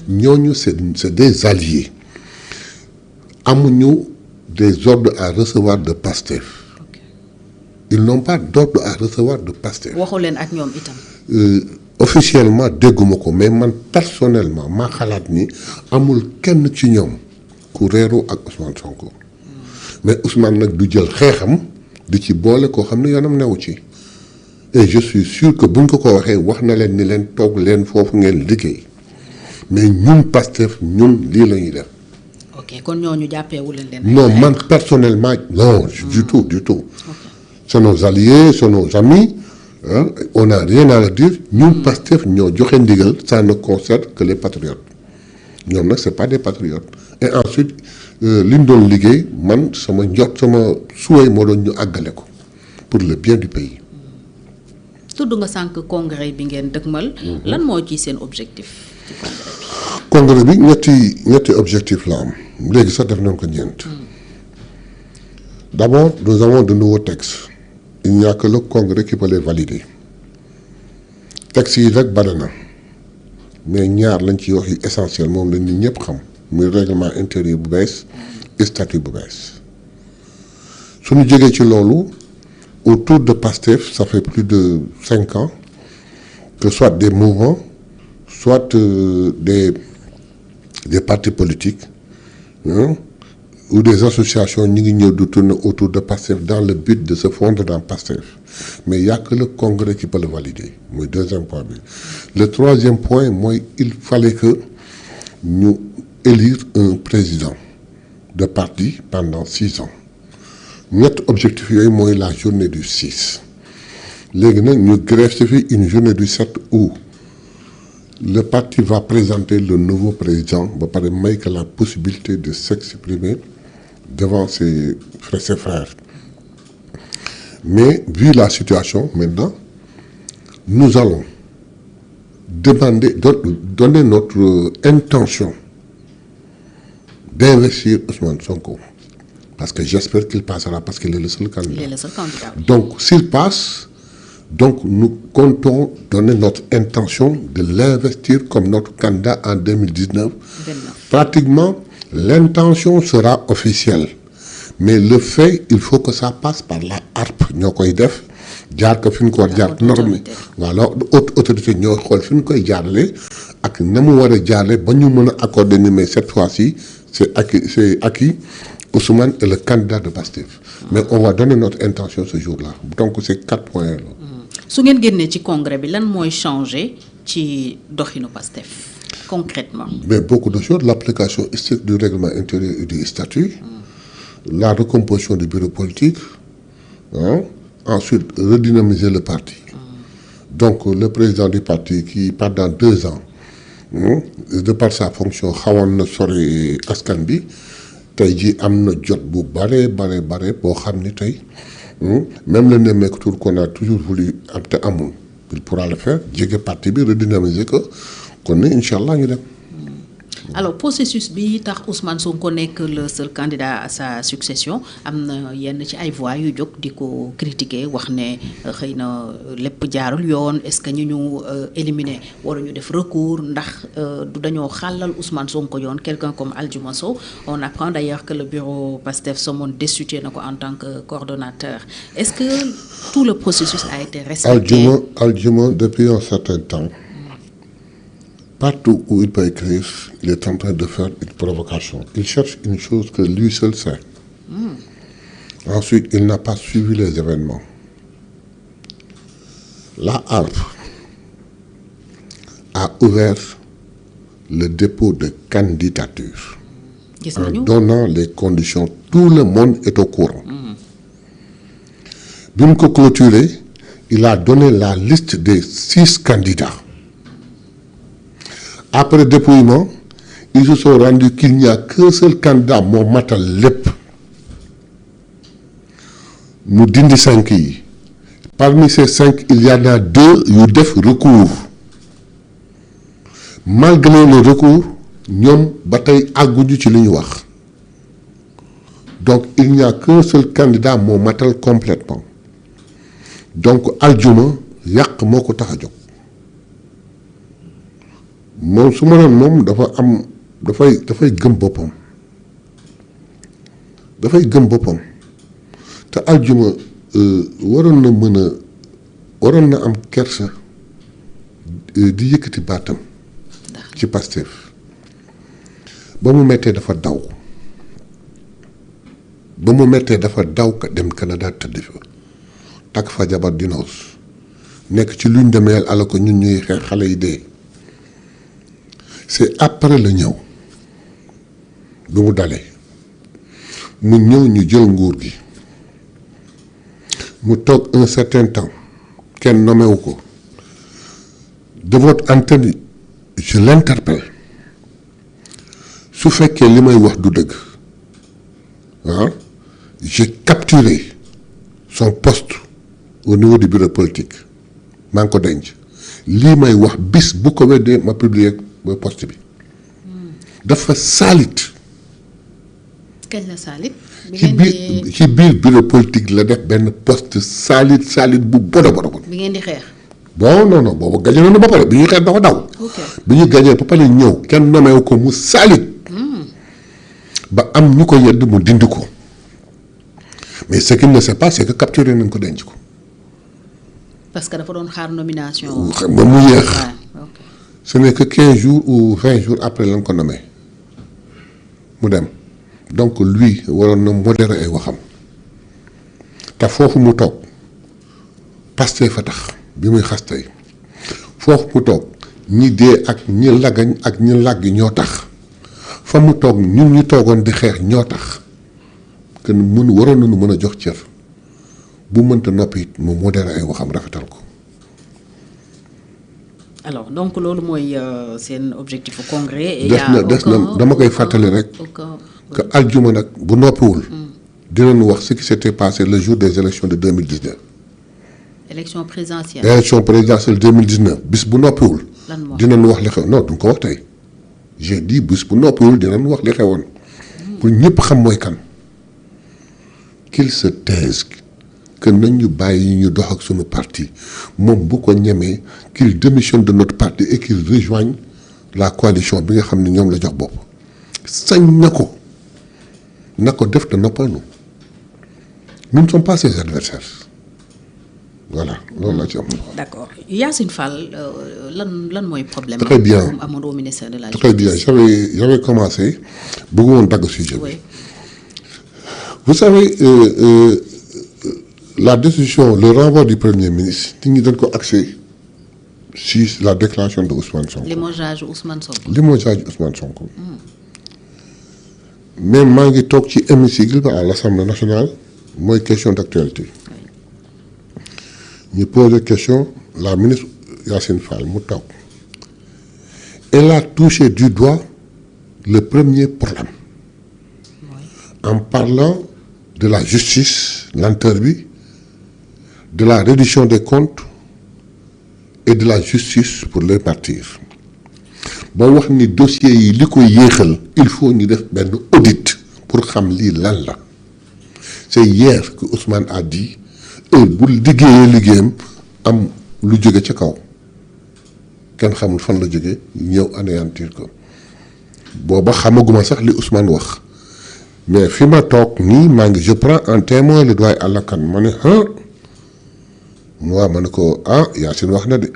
ñooñu c'est des alliés amuñu des ordres à recevoir de Pastef. Ils n'ont pas d'ordre à recevoir de Pastef. waxu leen ak ñoom itam. Officiellement dégguma ko mais man personnellement maa xalaat ni amul kenn ci ñoom ku réeroo ak Ousmane Sonko mais Ousmane nag du jël xeexam di ci boole koo xam ne yoonam newu ci et je suis sûr que buñ ko waxee wax na leen ni leen toog leen foofu ngeen liggéey mais ñun Pastef ñun lii la ñuy def. ok kon ñooñu jàppeewu leen. non man personnellement non du tout. Okay. C'est nos alliés c'est nos amis. On n'a rien à leur dire ñun Pastef ñoo joxe ndigal ça ne concerne que les patriotes ñoom nag c'est pas des patriotes et ensuite li ñu doon liggéey man sama souhait moo doon ñu àggale ko pour le bien du pays. tudd nga sànq congrès bi ngeen dëgmal. lan moo ci seen objectif ci congrès bi. ñetti objectif la am léegi sax def nañ ko ñeent. D'abord nous avons de nouveaux textes. Il n'y a que le Congrès qui peut les valider texte yi rek bari na mais ñaar lañ ci wax yi essentiel moom la nit ñëpp xam muy règlement intérieur bu bees statut bu bees suñu jógee ci loolu autour de Pastef ça fait plus de 5 ans que soit des mouvements soit des partis politiques ou des associations ñi ngi ñëw di tourner autour de Pastef dans le but de se fondre dans Pastef mais il y a que le Congrès qui peut le valider mooy deuxième point bi le troisième point mooy il fallait que ñu élire un président de parti pendant 6 ans ñetti objectif yooyu mooy la journée du 6 léegi nag ñu greffe fi une journée du 7 où le parti va présenter le nouveau président ba pare may que la possibilité de s'exprimer devant ses frères. Mais vu la situation maintenant, nous allons donner notre intention d'investir Ousmane Sonko. Parce que j'espère qu'il passera parce qu'il est le seul candidat. Il est le seul candidat. Donc s'il passe, nous comptons donner notre intention de l'investir comme notre candidat en 2019. Pratiquement, l'intention sera officielle. Mais le fait, il faut que ça passe par la harpe. Ñoo koy def jaar ko fi ñu ko war jaar norme voilà haute autorité ñoo xool fi ñu koy jaarale ak na mu war a jaarale ba ñu mën a accorder ni mais cette fois-ci c'est acquis Ousmane est le candidat de Pastef. Mais on va donner notre intention ce jour-là. Donc c'est 4 points là. su ngeen génnee ci congrès bi lan mooy changer ci doxinu Pastef concrètement. Mais beaucoup de choses, l'application stricte du règlement intérieur et du statut, la recomposition du bureau politique, ensuite redynamiser le parti. Donc le président du parti qui pendant 2 ans, de par sa fonction xawoon na sori askan bi tey ji am na jot bu bare boo xam ni tey même le Nemmeeku Tour qu'on a toujours voulu am te amul il pourra le faire jege parti bi redynamiser ko kon ne incha allah ñu dem. Alors processus bi tax Ousmane Sonko nekk le seul candidat à sa succession am na yenn ci ay voix yu jóg di ko critiquer wax ne xëy na lépp jaarul yoon est-ce que ñu éliminer waruñu def recours ndax du dañoo xàllal Ousmane Sonko yoon quelqu'un comme Aldiouma Sow on apprend d'ailleurs que le bureau Pastef Somone destitué na ko en tant que coordonnateur est-ce que tout le processus a été respecté? Aldiouma depuis un certain temps partout où il peut écrire, il est en train de faire une provocation. Il cherche une chose que lui seul sait. Ensuite, il n'a pas suivi les événements. La harpe a ouvert le dépôt de candidature en donnant les conditions. Tout le monde est au courant. D'une clôturé, il a donné la liste des 6 candidats. Après dépouillement, ils se sont rendus qu'il n'y a qu'un seul candidat moo matal lépp mu dindi 5 yi parmi ces 5 il y en a 2 yu def recours malgré le recours ñoom ba tey àgguñu ci li ñu wax donc il n'y a qu'un seul candidat moo matal complètement donc Aldiouma yàq moo ko tax a jóg moom su ma doon moom dafa am dafay gëm boppam te aljuma waroon na am kersa di yëkkati baatam ci Pastef ba mu mettee dafa daw ka dem Canada tëdd fa takk fa jabar di noos nekk ci luñ demeel ala ko ñun ñuy xeex xale yi dee. C'est après la ñëw bi mu dalee mu ñëw ñu jël nguur gi mu toog un certain temps kenn nommé wu ko de votre antenne je l'interpelle su fekkee li may wax du dëgg j'ai capturé son poste au niveau du bureau politique maa ngi ko denc lii may wax bis bu ko weddee ma publier ba poste bi dafa saalit. kañ la saalit. ci biir bureau politique la def benn poste saalit bu bodo. bi ngeen di xeex. bon non boobu gañe nañu ba pare bi ñuy xeex dafa daw. bi ñu gañee ba pare ñëw kenn nomewu ko mu saalit. ba am ñu ko yedd mu dindi ko mais ce qu'il ne sait pas c'est que capturé nañ ko denc ko. parce que dafa doon xaar nomination. ba mu yéex. ce n'est que 15 jours ou 20 jours après lañ ko nommé mu dem donc lui waroon na modérer ay waxam te foofu mu toog Pastef fa tax bi muy xas tey foofu mu toog ñi dee ak ñi lagañ ak ñi làggi ñoo tax fa mu toog ñun ñu toogoon di xeex ñoo tax que waroon nañu mën a jox cër bu mënta noppi it mu modérer ay waxam rafetal ko. alors donc loolu mooy seen objectif au congrès. des na dama koy fàttali rek. que aljuma nag bu noppiwul. dinañu wax ce qui s'était passé le jour des élections de 2019. élection présidentielle. 2019 bis bu noppiwul. lan moo dinañu wax li xew non duñ ko wax tey j'ai dit bis bu noppiwul dinañu wax li xewoon. pour ñëpp xam mooy kan. qu'il se taise. que nañ ñu bàyyi ñu dox ak suñu parti moom bu ko ñemee qu'il démissionne de notre parti et qu'il rejoigne la coalition bi nga xam ne ñoom la jox bopp sañ na ko def te noppal nu nous ne sommes pas ses adversaires voilà loolu laa ci am. d'accord Yacine Fall lan mooy problème. très bien amoon au ministère de la très bien j'avais commencé bëgg woon dagg sujet bi. vous savez. La décision, le renvoi du Premier ministre, nous avons accès sur la déclaration de Ousmane Sonko. Limogeage Ousmane Sonko. Mais je suis dans l'hémicycle à l'Assemblée nationale, moi, question d'actualité. Nous posons une question, la ministre Yacine Fall, elle a touché du doigt le premier problème. En parlant de la justice, l'interdit, de la réduction des comptes et de la justice pour les martyrs. ba wax ni dossier yi li koy yéexal il faut ñu def benn audit pour xam lii lan la c'est hier que Ousmane a dit bu liggéeyam am lu jóge ca kaw kenn xamul fan la jóge ñëw anéantir ko booba xamaguma sax li Ousmane wax mais fi ma toog nii maa ngi je prends en témoin le doyen Alla Kane ma ne ma ne ko Yacine wax na de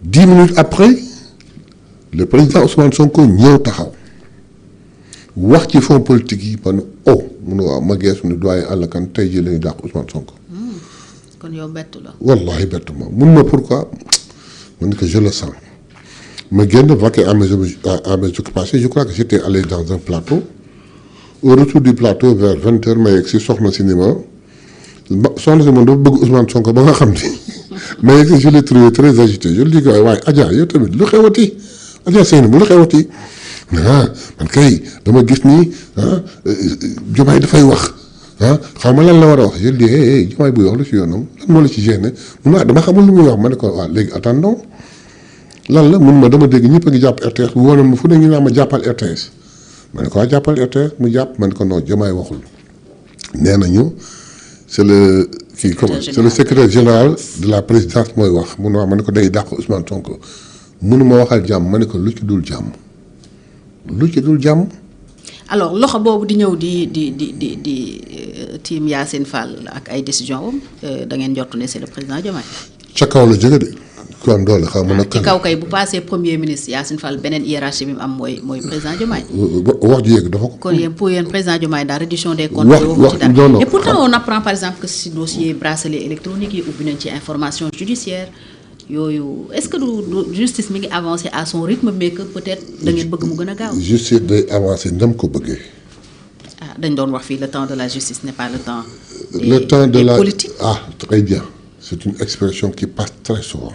10 minutes après le président Ousmane Sonko ñëw taxaw wax ci fonds politique yi ba ne mu ne waaw ma geesu ne doyen Alla Kane tey jii la ñu dàq Ousmane Sonko. kon yow bettu la. wallahi bettu ma mun ma pourquoi ma ne que je le sens ma génn vaquer à mes occupations je crois que j'étais allé dans un plateau au retour du plateau vers 20h ma yegg si soxna si ni ma soxna si man dafa bëgg Ousmane Sonko ba nga xam ni ma yegg si je l'ai trouvé très agité je lui dis que waaye Adja yow tamit lu xewati Adja Seyni bu lu xewati man kay dama gis ni Diomaye dafay wax xaw ma lan la war a wax je lui dis Diomaye buy wax lu ci yoonam lan moo la ci gêné mun dama xamul lu muy wax ma ne ko waaw léegi attendons lan la mun ma dama dégg ñëpp a ngi jàpp RTS bu woon ma fu ne ñu naan ma jàppal RTS ma ne ko jàppal RTS mu jàpp ma ne ko non Diomaye waxul nee nañu c'est le kii comment c'est le secrétaire général de la présidence mooy wax mun ma ne ko day dàq Ousmane Sonko mënuma waxal jàmm ma ne ko lu ci dul jàmm lu ci dul jàmm. alors loxo boobu di ñëw di team Yacine Fall ak ay décision am da ngeen jot ne c'est le président Diomaye. ca kaw la jóge de ku am doole xaw ma nag. ci kaw kay bu passé premier ministre Yacine Fall beneen hiérarchie bi mu am mooy président Diomaye. wax ji yegg dafa ko. kon yéen pour yéen président Diomaye daal reddition des comptes. wax non non et pourtant on apprend par exemple que si dossier bracelet électronique yi ubbi nañ ci information judiciaire yooyu est-ce que du justice mi ngi avancer à son rythme mais que peut-être da ngeen bëgg mu gën a gaaw. justice day avancer ndam ko bëggee. ah dañ doon wax fii le temps de la justice n'est pas le temps. le temps de la politique. Ah très bien c'est une expression qui passe très souvent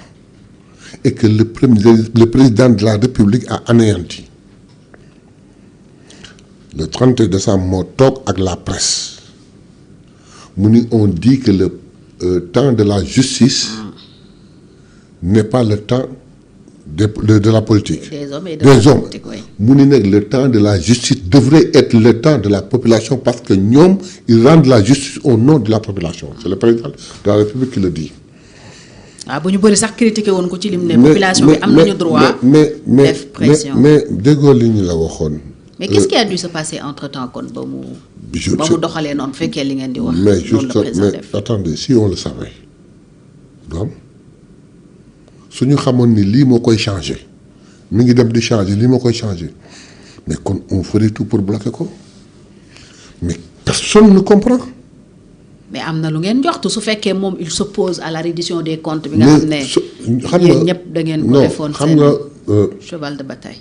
et que le président de la République a anéanti. Le 30 décembre moo toog ak la presse mu ni on dit que le temps de la justice n'est pas le temps de la politique. Des hommes et de la politique, oui. mu ni nag le temps de la justice devrait être le temps de la population parce que ñoom ils rendent la justice au nom de la population. C'est le président de la République qui le dit. waaw bu ñu bëri sax critiqué woon ko ci lim ne population bi am nañu droit def pression mais déggoo li ñu la waxoon. mais qu'est-ce qui a dû se passer entre-temps kon ba mu doxalee noonu fekkee li ngeen di wax. mais juste mais attendez si on le savait donc suñu xamoon ni lii moo koy changer mi ngi dem di changer lii moo koy changer mais kon on ferait tout pour bloquer ko mais personne ne comprend. mais am na lu ngeen joxtu su fekkee moom il s'oppose à la reddition des comptes bi nga xam ne yéen ñëpp da ngeen ko defoon seen cheval de bataille.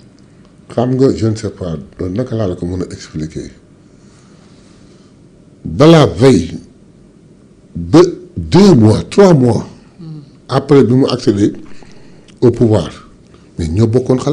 xam nga je ne sais pas naka laa la ko mën a expliquer balaa veille ba 2 mois 3 mois après bi mu accéder au pouvoir mais ñoo bokkoon xalaat